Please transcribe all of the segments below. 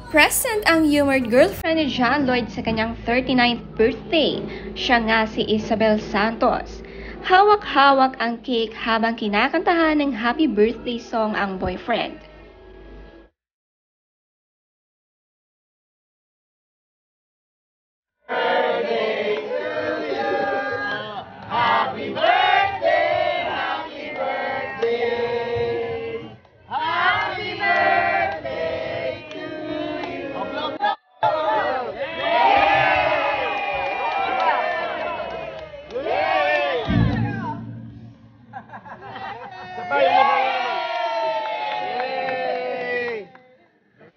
Present ang humored girlfriend ni John Lloyd sa kanyang 39th birthday. Siya nga si Isabel Santos. Hawak-hawak ang cake habang kinakantahan ng happy birthday song ang boyfriend. Happy birthday, happy birthday, happy birthday to you.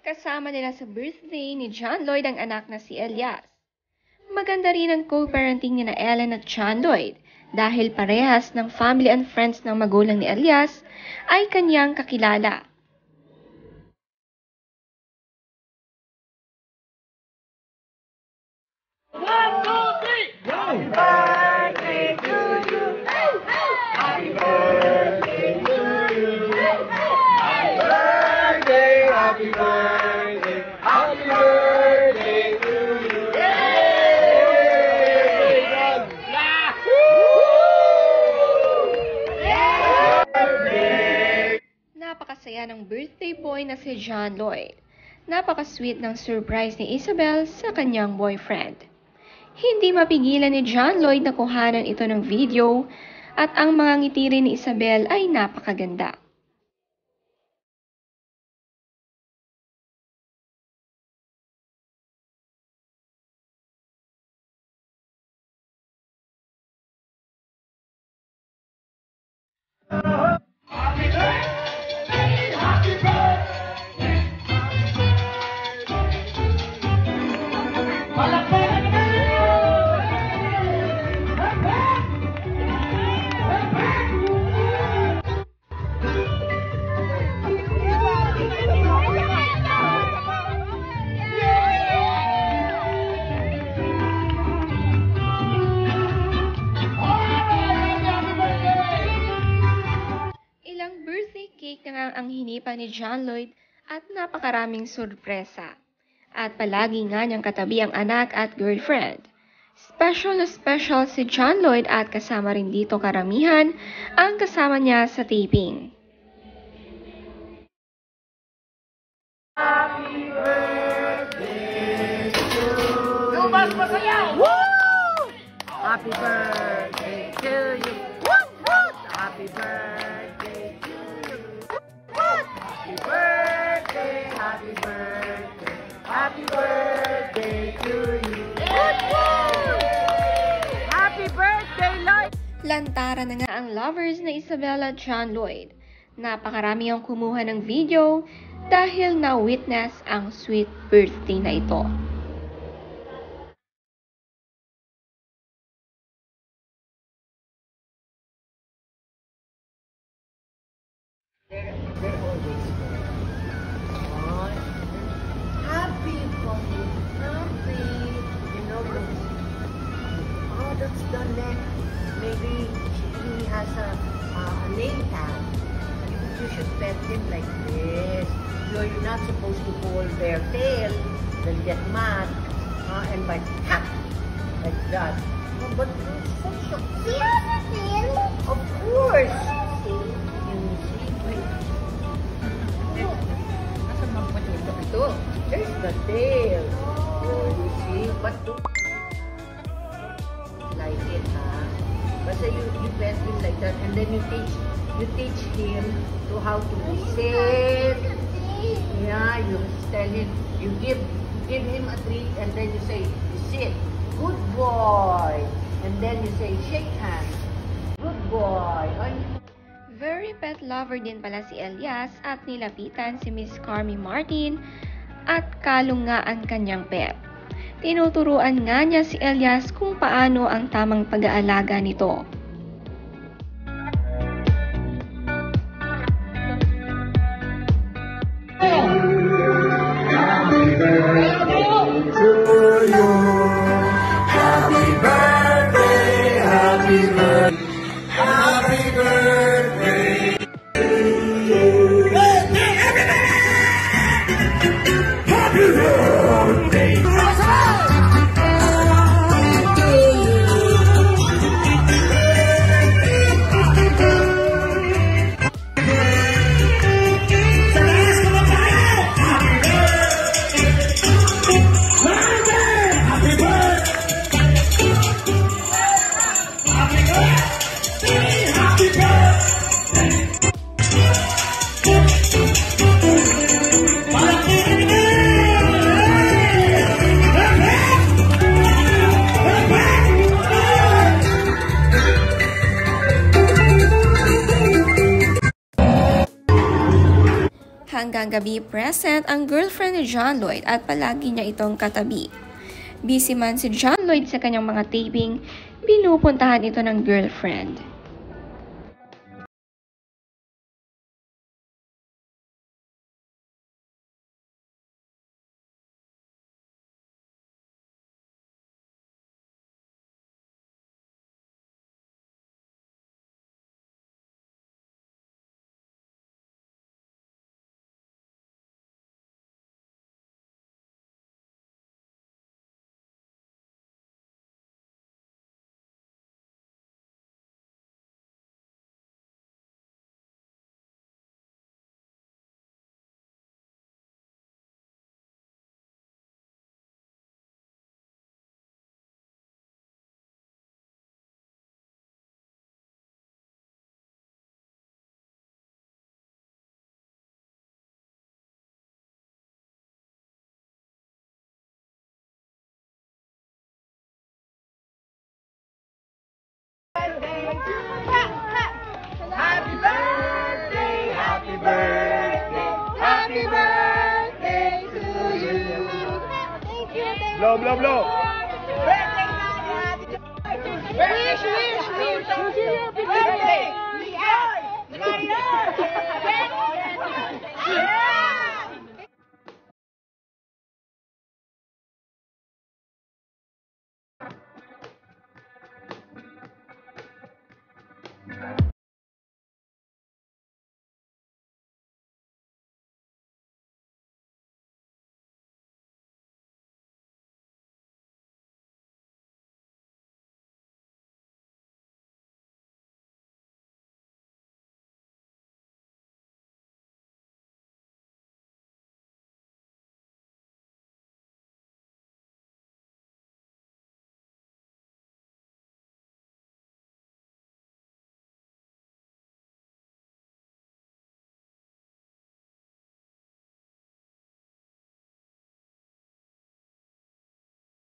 Kasama nila sa birthday ni John Lloyd ang anak na si Elias. Maganda rin ang co-parenting ni na Ellen at John Lloyd dahil parehas ng family and friends ng magulang ni Elias ay kanyang kakilala. One, two, three. Happy birthday to you. Happy birthday to you. Happy birthday, happy birthday, happy birthday to you. Napakasaya ng birthday boy na si John Lloyd. Napaka-sweet ng surprise ni Isabel sa kanyang boyfriend. Hindi mapigilan ni John Lloyd na kuhanan ito ng video at ang mga ngiti rin ni Isabel ay napakaganda. Cake na nga ang hinipa ni John Lloyd at napakaraming sorpresa. At palagi nga niyang katabi ang anak at girlfriend. Special na special si John Lloyd at kasama rin dito karamihan ang kasama niya sa taping. Happy birthday to you. Mas masaya! Woo! Happy birthday to you. Woo! Woo! Happy birthday to you. Happy birthday, happy birthday, happy birthday to you. Happy birthday, Lloyd! Lantaran na nga ang lovers na Isabel at John Lloyd. Napakarami ang kumuha ng video dahil na-witness ang sweet birthday na ito. Happy for you, happy. You know, that's the neck. Maybe he has a name tag. You should pet him like this. You're not supposed to hold their tail, they'll get mad, and bite like that. Oh, but it's such a... He has a tail? Of course. There's the tail. Oh, you see? But don't like it, huh? Basta you pet him like that, and then you teach him to how to sit. Yeah, you tell him, you give him a treat, and then you say, sit. Good boy. And then you say, shake hands. Good boy. Very pet lover din pala si Elias at nilapitan si Miss Carmi Martin at kalong nga ang kanyang pet. Tinuturuan nga niya si Elias kung paano ang tamang pag-aalaga nito. Happy birthday to you. Happy birthday, happy birthday, happy birthday to you. Happy birthday! hanggang gabi present ang girlfriend ni John Lloyd at palagi niya itong katabi. Busy man si John Lloyd sa kanyang mga taping, pinupuntahan ito ng girlfriend. Happy birthday, happy birthday, happy birthday to you. Thank you. Blow, blow, blow.